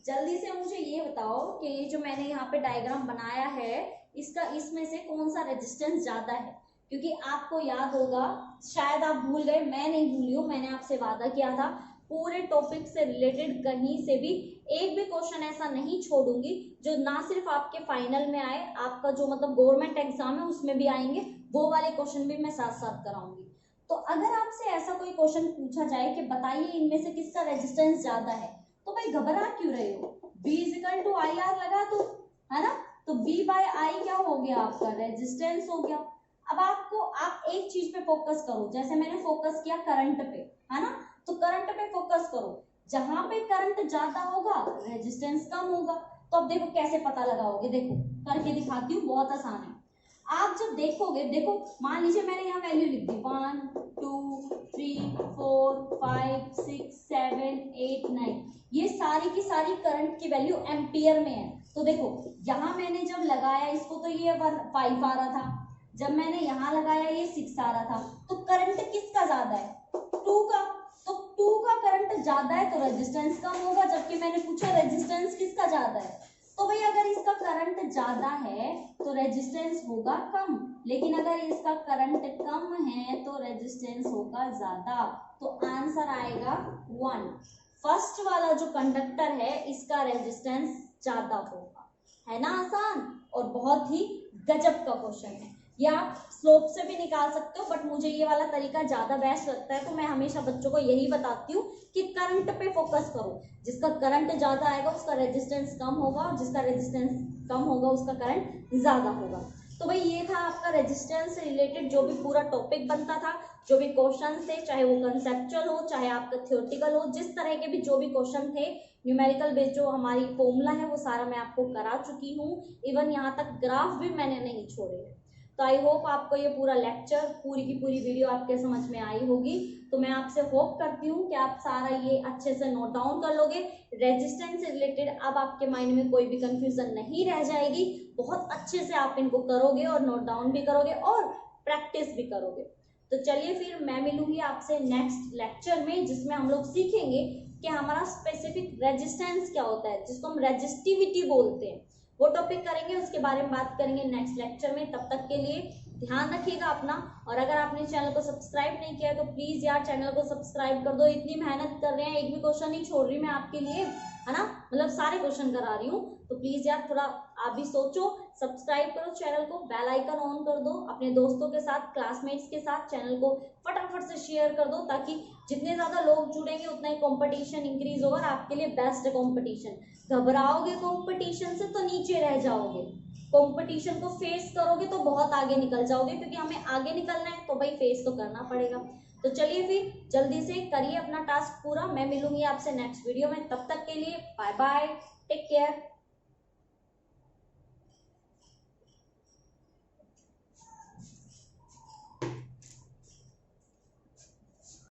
जल्दी से मुझे ये बताओ कि ये जो मैंने यहाँ पे डायग्राम बनाया है, इसका इसमें से कौन सा रेजिस्टेंस ज्यादा है, क्योंकि आपको याद होगा, शायद आप भूल गए, मैं नहीं भूली हूँ, मैंने आपसे वादा किया था पूरे टॉपिक से रिलेटेड कहीं से भी एक भी क्वेश्चन ऐसा नहीं छोड़ूंगी जो ना सिर्फ आपके फाइनल में आए, आपका जो मतलब गवर्नमेंट एग्जाम है उसमें भी आएंगे, वो वाले क्वेश्चन भी मैं साथ साथ कराऊंगी। तो अगर आपसे ऐसा कोई क्वेश्चन पूछा जाए कि बताइए इनमें से किसका रेजिस्टेंस ज्यादा है, तो भाई घबरा क्यों रहे हो, B = IR लगा दो, है ना। तो B/I क्या हो गया, आपका रेजिस्टेंस हो गया। अब आप एक चीज पे फोकस करो, जैसे मैंने फोकस किया करंट पे, है ना, तो करंट पे फोकस करो, जहां पे करंट ज्यादा होगा रेजिस्टेंस कम होगा। तो अब देखो कैसे पता लगाओगे, देखो करके दिखाती हूँ, बहुत आसान है। आप जब देखोगे, देखो मान लीजिए मैंने यहाँ वैल्यू लिख दी 1 2 3 4 5 6 7 8 9, ये सारी की सारी करंट की वैल्यू एम्पियर में है। तो देखो यहाँ मैंने जब लगाया इसको तो ये 5 आ रहा था, जब मैंने यहाँ लगाया ये 6 आ रहा था, तो करंट किसका ज्यादा है, 2 का। तो 2 का करंट ज्यादा है तो रेजिस्टेंस कम होगा, जबकि मैंने पूछा रेजिस्टेंस किसका ज्यादा है, तो भाई अगर इसका करंट ज्यादा है तो रेजिस्टेंस होगा कम, लेकिन अगर इसका करंट कम है तो रेजिस्टेंस होगा ज्यादा। तो आंसर आएगा 1। फर्स्ट वाला जो कंडक्टर है इसका रेजिस्टेंस ज्यादा होगा, है ना, आसान और बहुत ही गजब का क्वेश्चन है। या आप स्लोप से भी निकाल सकते हो, बट मुझे ये वाला तरीका ज्यादा बेस्ट लगता है, तो मैं हमेशा बच्चों को यही बताती हूँ कि करंट पे फोकस करो, जिसका करंट ज्यादा आएगा उसका रेजिस्टेंस कम होगा, और जिसका रेजिस्टेंस कम होगा उसका करंट ज्यादा होगा। तो भाई ये था आपका रेजिस्टेंस से रिलेटेड जो भी पूरा टॉपिक बनता था, जो भी क्वेश्चन थे, चाहे वो कंसेप्चुअल हो चाहे आपका थियोरेटिकल हो, जिस तरह के भी जो भी क्वेश्चन थे, न्यूमेरिकल बेस्ड जो हमारी फॉर्मूला है वो सारा मैं आपको करा चुकी हूँ, इवन यहाँ तक ग्राफ भी मैंने नहीं छोड़े हैं। तो आई होप आपको ये पूरा लेक्चर, पूरी की पूरी वीडियो आपके समझ में आई होगी। तो मैं आपसे होप करती हूँ कि आप सारा ये अच्छे से नोट डाउन कर लोगे। रेजिस्टेंस से रिलेटेड अब आपके माइंड में कोई भी कंफ्यूजन नहीं रह जाएगी, बहुत अच्छे से आप इनको करोगे और नोट डाउन भी करोगे और प्रैक्टिस भी करोगे। तो चलिए फिर मैं मिलूंगी आपसे नेक्स्ट लेक्चर में, जिसमें हम लोग सीखेंगे कि हमारा स्पेसिफिक रेजिस्टेंस क्या होता है, जिसको हम रेजिस्टिविटी बोलते हैं, वो टॉपिक करेंगे, उसके बारे में बात करेंगे नेक्स्ट लेक्चर में। तब तक के लिए ध्यान रखिएगा अपना, और अगर आपने चैनल को सब्सक्राइब नहीं किया है तो प्लीज यार चैनल को सब्सक्राइब कर दो। इतनी मेहनत कर रहे हैं, एक भी क्वेश्चन नहीं छोड़ रही मैं आपके लिए, है ना, मतलब सारे क्वेश्चन करा रही हूँ, तो प्लीज यार थोड़ा आप भी सोचो, सब्सक्राइब करो चैनल को, बेल आइकन ऑन कर दो, अपने दोस्तों के साथ, क्लासमेट्स के साथ चैनल को फटाफट से शेयर कर दो, ताकि जितने ज्यादा लोग जुड़ेंगे उतना ही कंपटीशन इंक्रीज होगा, और आपके लिए बेस्ट कंपटीशन। घबराओगे कंपटीशन से तो नीचे रह जाओगे, कंपटीशन को फेस करोगे तो बहुत आगे निकल जाओगे, क्योंकि हमें आगे निकलना है तो भाई फेस तो करना पड़ेगा। तो चलिए फिर जल्दी से करिए अपना टास्क पूरा, मैं मिलूंगी आपसे नेक्स्ट वीडियो में, तब तक के लिए बाय बाय, टेक केयर।